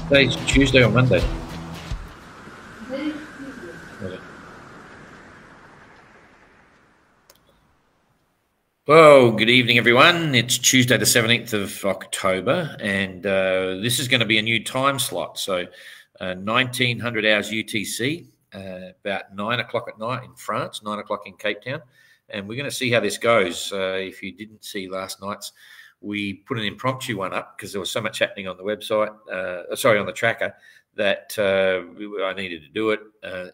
Today's Tuesday or Monday? Well, good evening, everyone. It's Tuesday, the 17th of October, and this is going to be a new time slot. So 1900 hours UTC, about 9 o'clock at night in France, 9 o'clock in Cape Town. And we're going to see how this goes. If you didn't see last night's, we put an impromptu one up because there was so much happening on the website, on the tracker, that I needed to do it.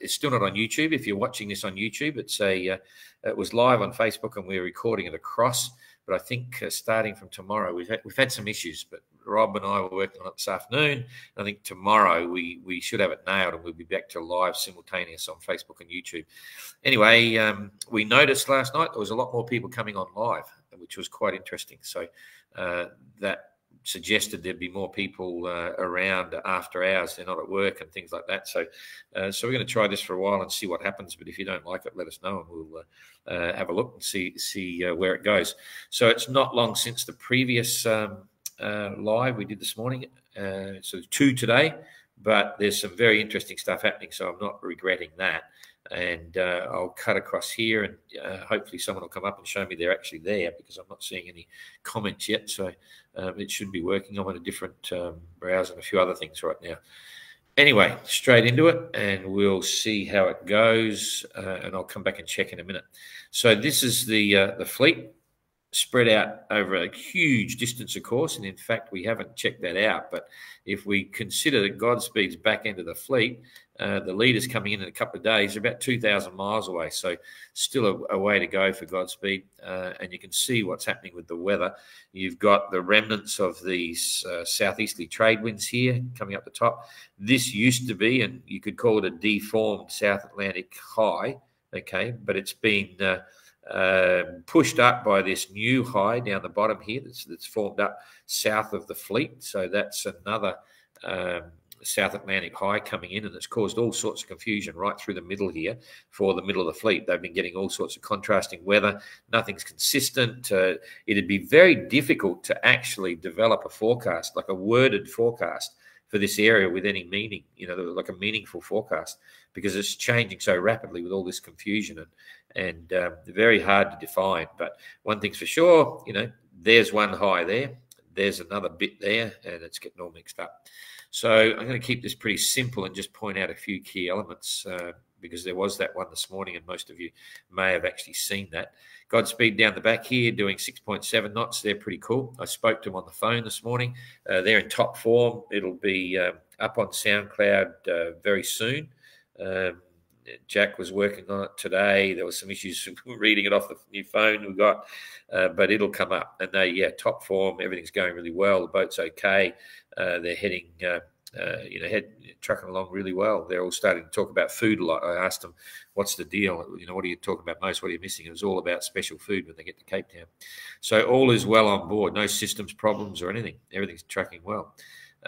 It's still not on YouTube. If you're watching this on YouTube, it was live on Facebook and we're recording it across. But I think starting from tomorrow, we've had some issues. But Rob and I were working on it this afternoon. I think tomorrow we should have it nailed, and we'll be back to live simultaneous on Facebook and YouTube. Anyway, we noticed last night there was a lot more people coming on live, which was quite interesting. So that suggested there'd be more people around after hours. They're not at work and things like that. So we're going to try this for a while and see what happens. But if you don't like it, let us know and we'll have a look and see where it goes. So it's not long since the previous live we did this morning. So 2 today, but there's some very interesting stuff happening. So I'm not regretting that. And I'll cut across here and hopefully someone will come up and show me they're actually there, because I'm not seeing any comments yet. So it should be working. I'm on a different browser and a few other things right now. Anyway, straight into it, and we'll see how it goes. And I'll come back and check in a minute. So this is the fleet spread out over a huge distance, of course. And in fact, we haven't checked that out. But if we consider that Godspeed's back end of the fleet, the leaders coming in a couple of days are about 2,000 miles away. So still a way to go for Godspeed. And you can see what's happening with the weather. You've got the remnants of these southeasterly trade winds here coming up the top. This used to be, and you could call it a deformed South Atlantic high, okay, but it's been pushed up by this new high down the bottom here that's formed up south of the fleet. So that's another South Atlantic high coming in, and it's caused all sorts of confusion right through the middle here for the middle of the fleet. They've been getting all sorts of contrasting weather. Nothing's consistent. It'd be very difficult to actually develop a forecast, like a worded forecast for this area with any meaning, like a meaningful forecast, because it's changing so rapidly with all this confusion and very hard to define. But one thing's for sure, there's one high there, there's another bit there, and it's getting all mixed up. So I'm going to keep this pretty simple and just point out a few key elements because there was that one this morning, and most of you may have actually seen that. Godspeed down the back here doing 6.7 knots. They're pretty cool. I spoke to them on the phone this morning. They're in top form. It'll be up on SoundCloud very soon. Jack was working on it today. There were some issues reading it off the new phone we got, but it'll come up. And top form. Everything's going really well. The boat's okay. They're heading, trucking along really well. They're all starting to talk about food a lot. I asked them, "What's the deal? What are you talking about most? What are you missing?" It was all about special food when they get to Cape Town. So all is well on board. No systems problems or anything. Everything's tracking well.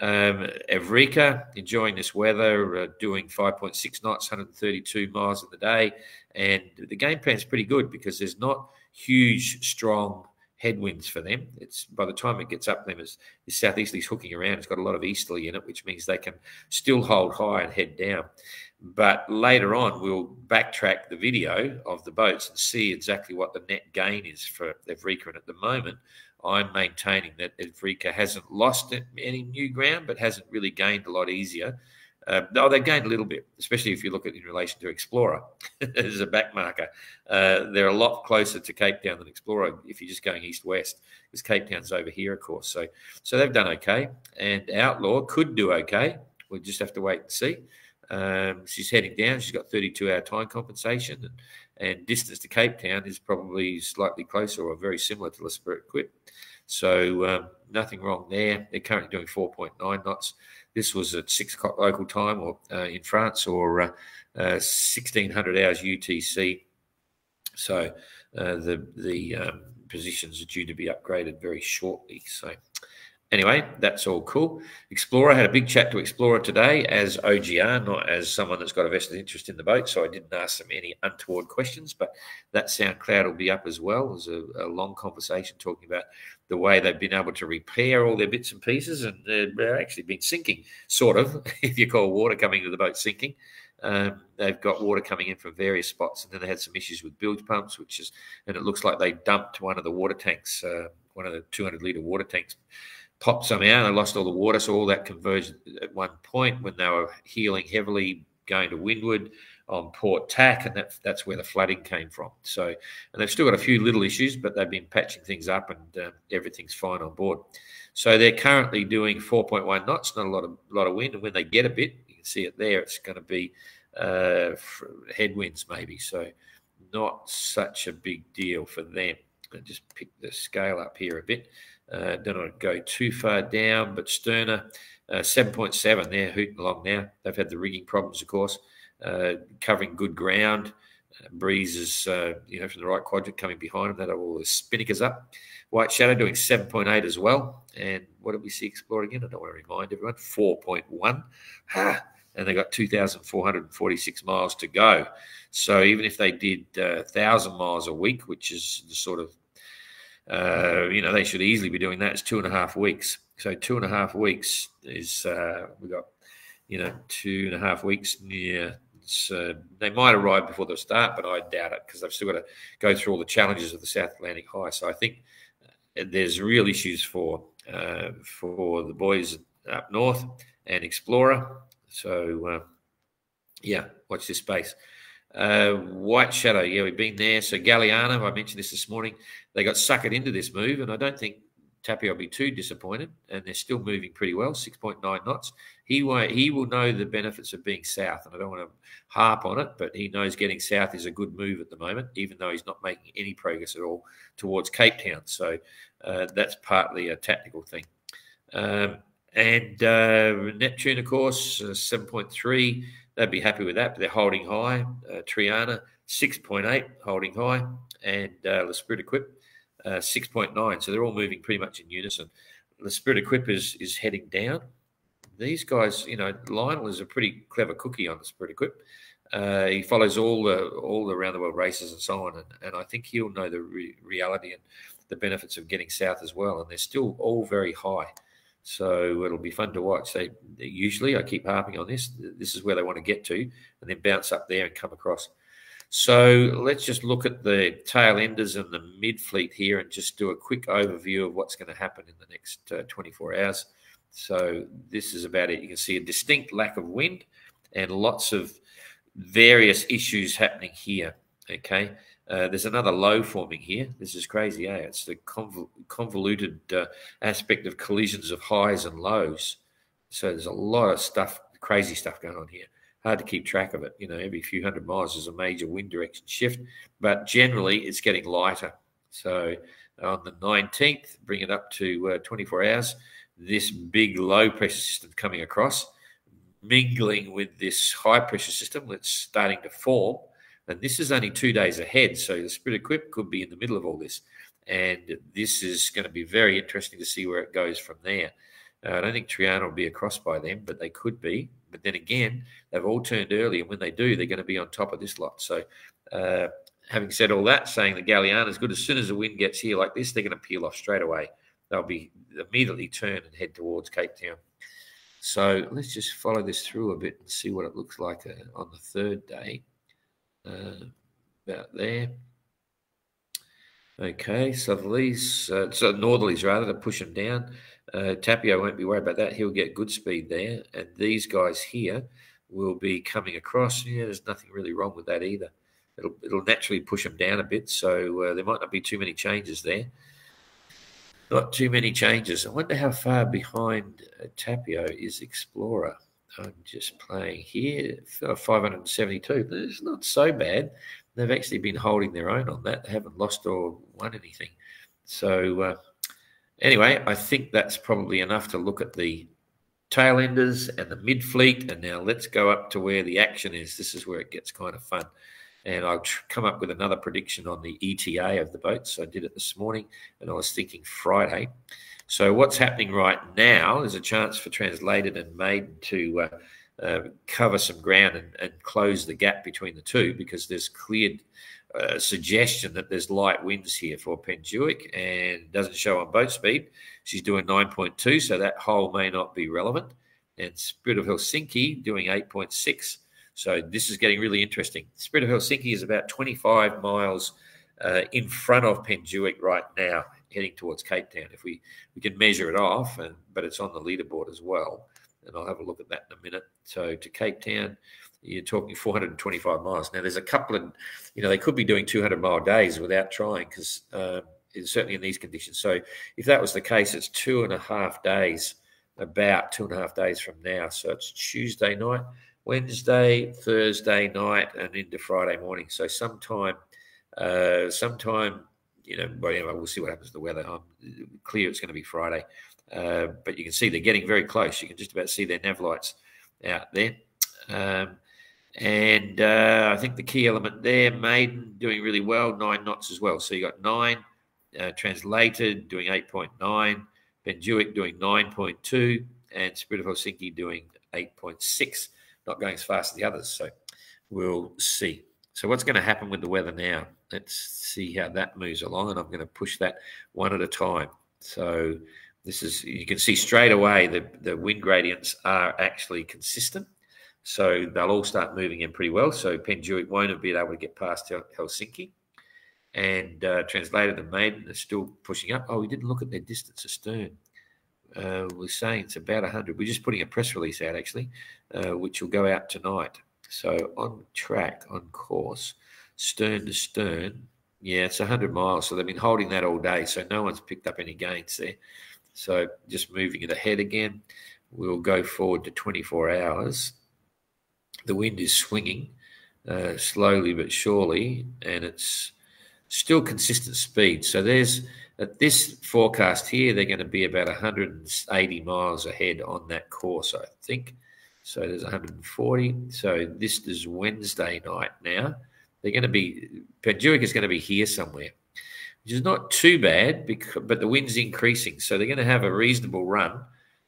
Evrika enjoying this weather, doing 5.6 knots, 132 miles in the day, and the game plan's pretty good because there's not huge, strong headwinds for them. It's by the time it gets up them, as the southeasterly's hooking around, it's got a lot of easterly in it, which means they can still hold high and head down. But later on, we'll backtrack the video of the boats and see exactly what the net gain is for Evrika. And at the moment, I'm maintaining that Evrika hasn't lost any new ground, but hasn't really gained a lot easier. They've gained a little bit, especially if you look at it in relation to Explorer as a back marker. They're a lot closer to Cape Town than Explorer if you're just going east-west, because Cape Town's over here, of course. So they've done okay, and Outlaw could do okay. We'll just have to wait and see. She's heading down. She's got 32-hour time compensation, and distance to Cape Town is probably slightly closer or very similar to the Spirit Quip. So nothing wrong there. They're currently doing 4.9 knots. This was at 6 o'clock local time, or in France, or 1600 hours UTC. So the positions are due to be upgraded very shortly. So anyway, that's all cool. Explorer, had a big chat to Explorer today as OGR, not as someone that's got a vested interest in the boat, so I didn't ask them any untoward questions, but that SoundCloud will be up as well. It was a long conversation talking about the way they've been able to repair all their bits and pieces, and they've actually been sinking, sort of, if you call water coming into the boat sinking. They've got water coming in from various spots, and then they had some issues with bilge pumps, and it looks like they dumped one of the water tanks, one of the 200-litre water tanks, popped somehow. They lost all the water, so all that converged at one point when they were heeling heavily, going to windward on port tack, and that's where the flooding came from. So, and they've still got a few little issues, but they've been patching things up, and everything's fine on board. So they're currently doing 4.1 knots, not a lot of wind, and when they get a bit, you can see it there, it's going to be headwinds maybe. So not such a big deal for them. I just pick the scale up here a bit. Don't want to go too far down, but sterner, 7.7. They're hooting along now. They've had the rigging problems, of course, covering good ground. Breeze is, from the right quadrant coming behind them. That have all the spinnakers up. White Shadow doing 7.8 as well. And what did we see Explorer again? I don't want to remind everyone. 4.1. And they got 2,446 miles to go. So even if they did 1,000 miles a week, which is the sort of, they should easily be doing that. It's 2.5 weeks. So 2.5 weeks is, we got, 2.5 weeks. Yeah, they might arrive before the start, but I doubt it because they've still got to go through all the challenges of the South Atlantic High. So I think there's real issues for the boys up north and Explorer. So, watch this space. White Shadow, we've been there. So Galliano, I mentioned this morning, they got suckered into this move, and I don't think Tapia will be too disappointed, and they're still moving pretty well, 6.9 knots. He will know the benefits of being south, and I don't want to harp on it, but he knows getting south is a good move at the moment, even though he's not making any progress at all towards Cape Town. So that's partly a tactical thing. And Neptune, of course, 7.3. They'd be happy with that, but they're holding high. Triana, 6.8, holding high. And L'Esprit Equip, 6.9. So they're all moving pretty much in unison. L'Esprit Equip is heading down. These guys, Lionel is a pretty clever cookie on L'Esprit Equip. He follows all the around the world races and so on, and I think he'll know the reality and the benefits of getting south as well. And they're still all very high. So it'll be fun to watch. They usually, I keep harping on this, this is where they want to get to, and then bounce up there and come across. So let's just look at the tail enders and the mid fleet here and just do a quick overview of what's going to happen in the next 24 hours. So this is about it. You can see a distinct lack of wind and lots of various issues happening here, okay? There's another low forming here. This is crazy, eh? It's the convoluted aspect of collisions of highs and lows. So there's a lot of stuff, crazy stuff going on here. Hard to keep track of it. Every few hundred miles is a major wind direction shift, but generally it's getting lighter. So on the 19th, bring it up to 24 hours, this big low pressure system coming across, mingling with this high pressure system that's starting to form. And this is only 2 days ahead, so the L'Esprit Equip could be in the middle of all this. And this is going to be very interesting to see where it goes from there. I don't think Triana will be across by then, but they could be. But then again, they've all turned early, and when they do, they're going to be on top of this lot. So having said all that, saying the Galliano is good, as soon as the wind gets here like this, they're going to peel off straight away. They'll be immediately turn and head towards Cape Town. So let's just follow this through a bit and see what it looks like on the third day. About there. Okay, southerlies, so northerlies rather, to push them down. Tapio won't be worried about that. He'll get good speed there. And these guys here will be coming across. Yeah, there's nothing really wrong with that either. It'll naturally push them down a bit, so there might not be too many changes there. Not too many changes. I wonder how far behind Tapio is Explorer. I'm just playing here, 572. It's not so bad. They've actually been holding their own on that. They haven't lost or won anything. So anyway, I think that's probably enough to look at the tail enders and the mid fleet. And now let's go up to where the action is. This is where it gets kind of fun. And I'll come up with another prediction on the ETA of the boats. I did it this morning, and I was thinking Friday. So what's happening right now, there's a chance for Translated and Maiden to cover some ground and close the gap between the two, because there's cleared suggestion that there's light winds here for Penjuic, and it doesn't show on boat speed. She's doing 9.2, so that hole may not be relevant. And Spirit of Helsinki doing 8.6. So this is getting really interesting. Spirit of Helsinki is about 25 miles in front of Penjuic right now, heading towards Cape Town. If we can measure it off, but it's on the leaderboard as well. And I'll have a look at that in a minute. So to Cape Town, you're talking 425 miles. Now, there's a couple of, they could be doing 200-mile days without trying, because certainly in these conditions. So if that was the case, it's 2.5 days, about 2.5 days from now. So it's Tuesday night, Wednesday, Thursday night, and into Friday morning. So sometime, we'll see what happens to the weather. I'm clear it's going to be Friday. But you can see they're getting very close. You can just about see their nav lights out there. I think the key element there, Maiden doing really well, 9 knots as well. So you got 9, Translated doing 8.9, Penjuic doing 9.2, and Spirit of Helsinki doing 8.6. Not going as fast as the others, so we'll see. So what's going to happen with the weather now? Let's see how that moves along, and I'm going to push that one at a time. So this is, you can see straight away the wind gradients are actually consistent. So they'll all start moving in pretty well. So Penjuic won't have been able to get past Helsinki. And Translated and Maiden are still pushing up. Oh, we didn't look at their distance astern. We're saying it's about 100. We're just putting a press release out, actually, which will go out tonight. So on track, on course, stern to stern, yeah, it's 100 miles. So they've been holding that all day. So no one's picked up any gains there. So just moving it ahead again. We'll go forward to 24 hours. The wind is swinging slowly but surely, and it's still consistent speed. So there's, at this forecast here, they're going to be about 180 miles ahead on that course, I think. So there's 140. So this is Wednesday night now. They're going to be, Penjuic is going to be here somewhere, which is not too bad, but the wind's increasing. So they're going to have a reasonable run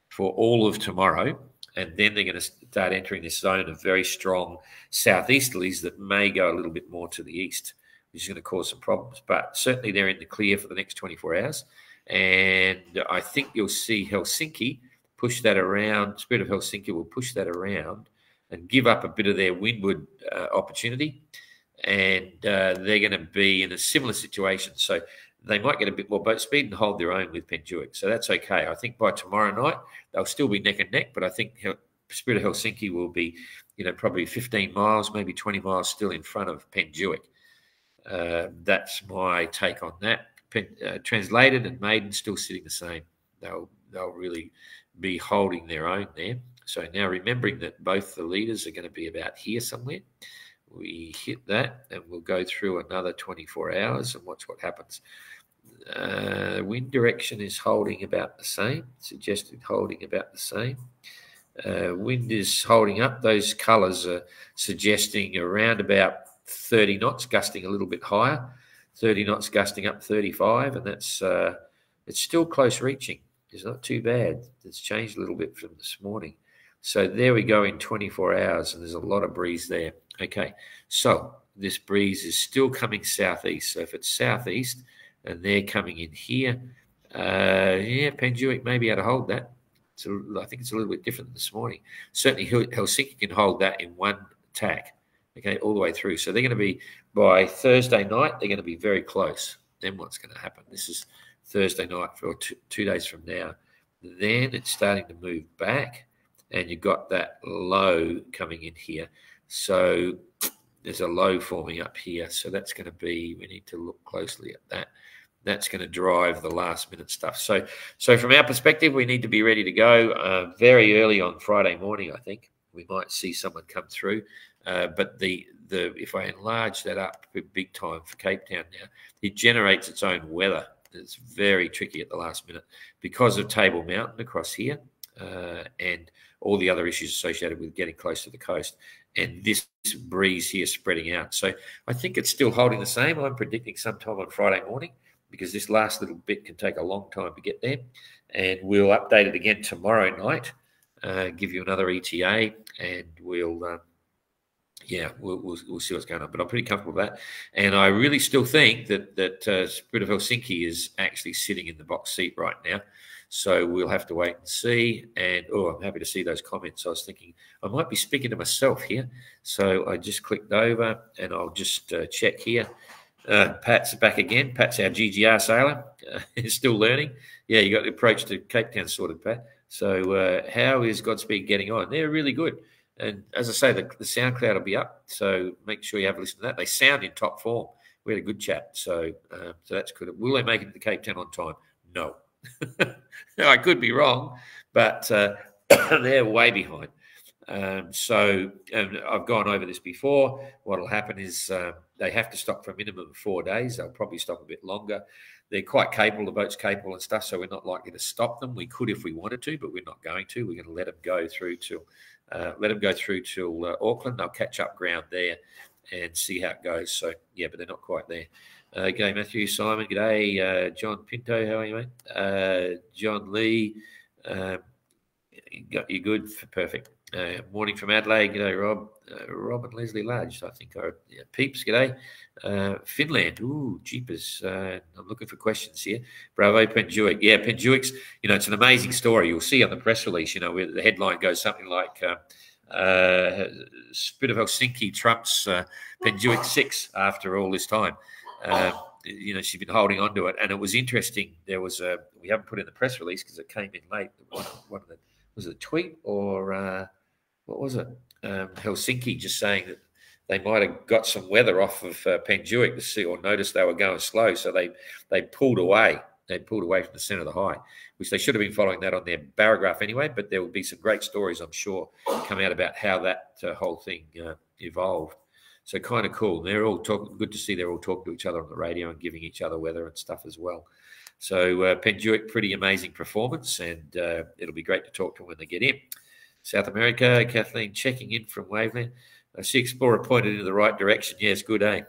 for all of tomorrow. And then they're going to start entering this zone of very strong southeasterlies that may go a little bit more to the east, which is going to cause some problems. But certainly they're in the clear for the next 24 hours. And I think you'll see Helsinki push that around. Spirit of Helsinki will push that around and give up a bit of their windward opportunity. And they're going to be in a similar situation. So they might get a bit more boat speed and hold their own with Penjuic. So that's okay. I think by tomorrow night, they'll still be neck and neck, but I think Spirit of Helsinki will be, probably 15 miles, maybe 20 miles still in front of Penjuic. That's my take on that. Translated and Maiden still sitting the same. They'll really be holding their own there. So now remembering that both the leaders are going to be about here somewhere. We hit that and we'll go through another 24 hours and watch what happens. Wind direction is holding about the same, suggested holding about the same. Wind is holding up. Those colours are suggesting around about 30 knots, gusting a little bit higher. 30 knots gusting up 35, and that's it's still close reaching. It's not too bad. It's changed a little bit from this morning. So there we go in 24 hours, and there's a lot of breeze there. Okay, so this breeze is still coming southeast. So if it's southeast and they're coming in here, Penjuic may be able to hold that. I think it's a little bit different than this morning. Certainly Helsinki can hold that in one tack, okay, all the way through. So they're going to be, by Thursday night, they're going to be very close. Then what's going to happen? This is Thursday night for 2 days from now. Then it's starting to move back, and you've got that low coming in here. So there's a low forming up here. So that's going to be, we need to look closely at that. That's going to drive the last minute stuff. So from our perspective, we need to be ready to go very early on Friday morning. I think we might see someone come through. But if I enlarge that up big time for Cape Town now, it generates its own weather. It's very tricky at the last minute because of Table Mountain across here. And all the other issues associated with getting close to the coast, and this breeze here spreading out. So I think it's still holding the same. I'm predicting sometime on Friday morning, because this last little bit can take a long time to get there. And we'll update it again tomorrow night, give you another ETA, and we'll see what's going on. But I'm pretty comfortable with that. And I really still think that Spirit of Helsinki is actually sitting in the box seat right now. So we'll have to wait and see. And, I'm happy to see those comments. I was thinking I might be speaking to myself here. So I just clicked over, and I'll just check here. Pat's back again. Pat's our GGR sailor. He's still learning. Yeah, you got the approach to Cape Town sorted, Pat. So how is Godspeed getting on? They're really good. And as I say, the SoundCloud will be up. So make sure you have a listen to that. They sound in top form. We had a good chat. So that's good. Will they make it to Cape Town on time? No. No, I could be wrong, but they're way behind. So I've gone over this before. What will happen is they have to stop for a minimum of 4 days. They'll probably stop a bit longer. They're quite capable, the boat's capable and stuff, so we're not likely to stop them. We could if we wanted to, but we're not going to. We're going to let them go through till Auckland. They'll catch up ground there and see how it goes. So, yeah, but they're not quite there. G'day, Matthew, Simon. G'day, John Pinto. How are you, mate? John Lee. You good? Perfect. Morning from Adelaide. G'day, Rob. Rob and Leslie Large, I think. Peeps, g'day. Finland. Ooh, jeepers. I'm looking for questions here. Bravo, Penjuik. Yeah, Penjuik's, it's an amazing story. You'll see on the press release, where the headline goes something like Spirit of Helsinki trumps Penjuik 6 after all this time. She's been holding on to it. And it was interesting. There was we haven't put in the press release because it came in late. One of the, was it a tweet or what was it? Helsinki just saying that they might have got some weather off of Penjuik to see, or noticed they were going slow, so they pulled away. They pulled away from the centre of the high, which they should have been following that on their barograph anyway. But there will be some great stories, I'm sure, come out about how that whole thing evolved. So kind of cool. They're all talking. Good to see they're all talking to each other on the radio and giving each other weather and stuff as well. So Penjuik, pretty amazing performance, and it'll be great to talk to them when they get in. South America, Kathleen checking in from Waveland. Sea Explorer pointed in the right direction. Yes, good, eh?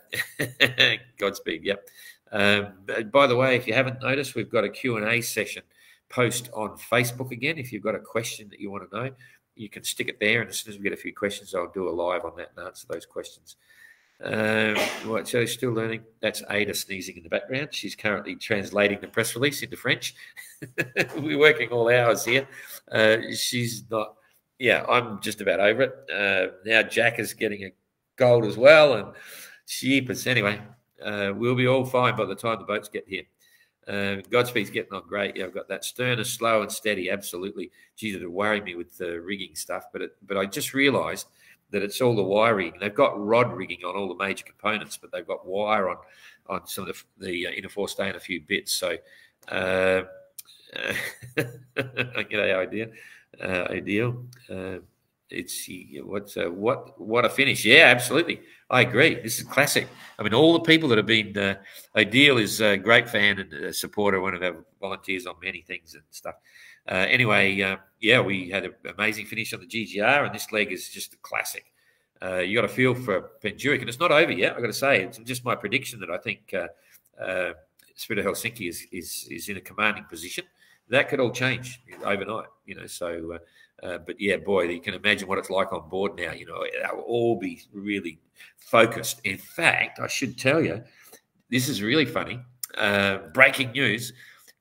Godspeed, yep. By the way, if you haven't noticed, we've got a Q&A session post on Facebook again. If you've got a question that you want to know, you can stick it there, and as soon as we get a few questions, I'll do a live on that and answer those questions. Right, so still learning. That's Ada sneezing in the background. She's currently translating the press release into French. We're working all hours here. She's not... Yeah, I'm just about over it. Now Jack is getting a cold as well, and sheepers. Anyway, we'll be all fine by the time the boats get here. Godspeed's getting on great. Yeah, I've got that. Stern is slow and steady, absolutely. Geez, it'd worry me with the rigging stuff, but I just realised that it's all the wiring. They've got rod rigging on all the major components, but they've got wire on some of the inner forestay and a few bits. So, I get the idea. Ideal. It's what a finish. Yeah, absolutely. I agree. This is classic. I mean, all the people that have been Ideal is a great fan and a supporter, one of our volunteers on many things and stuff. Anyway, we had an amazing finish on the GGR, and this leg is just a classic. You got a feel for Penjuik, and it's not over yet. I've got to say, it's just my prediction that I think Spirit of Helsinki is in a commanding position. That could all change overnight, So, but yeah, boy, you can imagine what it's like on board now. They'll all be really focused. In fact, I should tell you, this is really funny. Breaking news: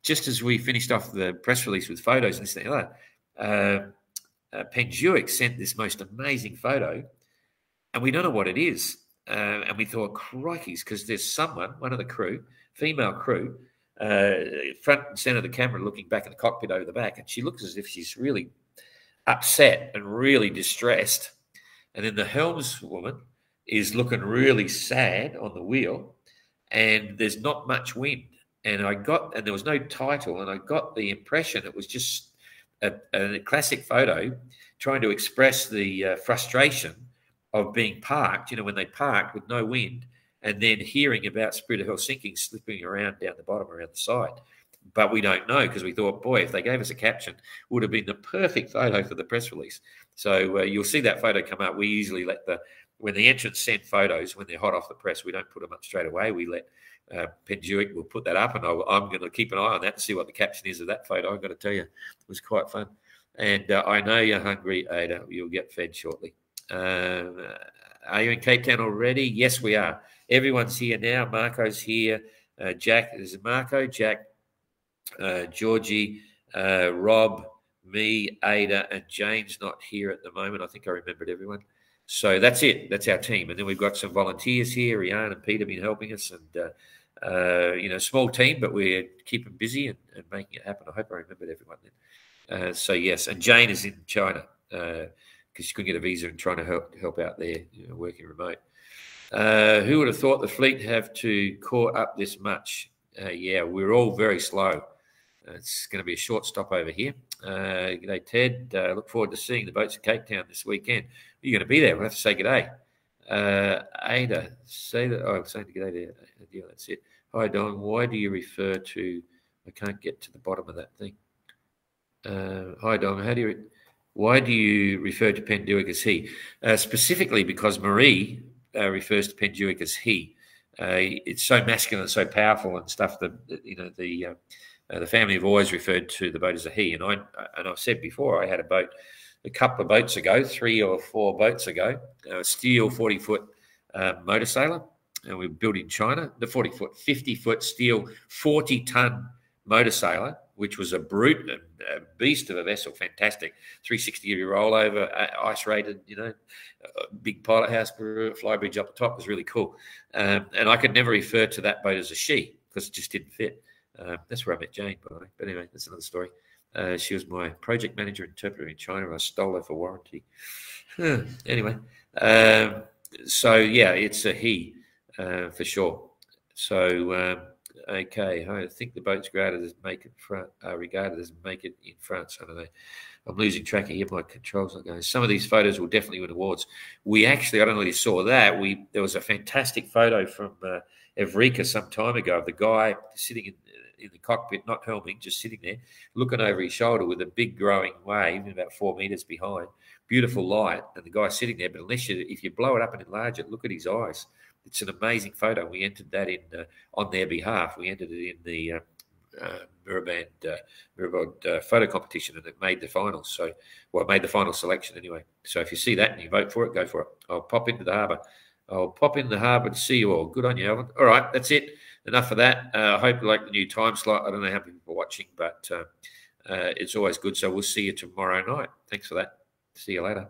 just as we finished off the press release with photos and this thing like that, Penjuik sent this most amazing photo, and we don't know what it is. And we thought, crikeys, because there's someone, one of the crew, female crew, front and center of the camera, looking back at the cockpit over the back, and she looks as if she's really upset and really distressed. And then the helmswoman is looking really sad on the wheel, and there's not much wind. And there was no title, and I got the impression it was just a classic photo trying to express the frustration of being parked, when they parked with no wind, and then hearing about Spirit of Helsinki slipping around down the bottom, around the side. but we don't know because we thought, boy, if they gave us a caption, it would have been the perfect photo for the press release. So you'll see that photo come up. We usually let when the entrants send photos, when they're hot off the press, we don't put them up straight away. We let Penduick will put that up, and I'm going to keep an eye on that to see what the caption is of that photo. I've got to tell you, it was quite fun. And I know you're hungry, Ada. You'll get fed shortly. Are you in Cape Town already? Yes, we are. Everyone's here now. Marco's here. Jack, is Marco, Jack, Georgie, Rob, me, Ada, and Jane's not here at the moment. I think I remembered everyone. So that's it. That's our team. And then we've got some volunteers here. Rian and Pete have been helping us. And, small team, but we're keeping busy and making it happen. I hope I remembered everyone then. So, yes. And Jane is in China because she couldn't get a visa and trying to help out there, working remote. Who would have thought the fleet have to caught up this much? Yeah, we're all very slow. It's going to be a short stop over here. G'day, Ted. Look forward to seeing the boats at Cape Town this weekend. You're going to be there. We'll have to say g'day. Ada, say that. Oh, I'm saying g'day there. Yeah, that's it. Hi, Don. Why do you refer to? I can't get to the bottom of that thing. Hi, Don. Why do you refer to Penduick as he? Specifically because Marie refers to Penduick as he. It's so masculine and so powerful and stuff that the family have always referred to the boat as a he. And I've said before, I had a boat a couple of boats ago, 3 or 4 boats ago, a steel 40-foot motor sailor, and we built in China, the 40-foot, 50-foot steel, 40-ton motor sailor, which was a brute and a beast of a vessel, fantastic, 360-degree rollover, ice-rated, big pilot house, flybridge up the top, was really cool. And I could never refer to that boat as a she because it just didn't fit. That's where I met Jane, by the way. But anyway, that's another story. She was my project manager interpreter in China. I stole her for warranty. Anyway, so yeah, it's a he for sure. So okay, I think the boats regarded as make it in France. I don't know. I'm losing track of here. My controls not going. Some of these photos will definitely win awards. We actually, I don't know if you saw that. There was a fantastic photo from Evrika some time ago of the guy sitting in the cockpit, not helming, just sitting there, looking over his shoulder with a big growing wave about 4 meters behind. Beautiful light, and the guy sitting there. But if you blow it up and enlarge it, look at his eyes. It's an amazing photo. We entered that in on their behalf. We entered it in the Mirabod photo competition, and it made the finals. So, it made the final selection anyway. So if you see that and you vote for it, go for it. I'll pop into the harbour. To see you all. Good on you, Alan. All right, that's it. Enough of that. I hope you like the new time slot. I don't know how many people are watching, but it's always good. So we'll see you tomorrow night. Thanks for that. See you later.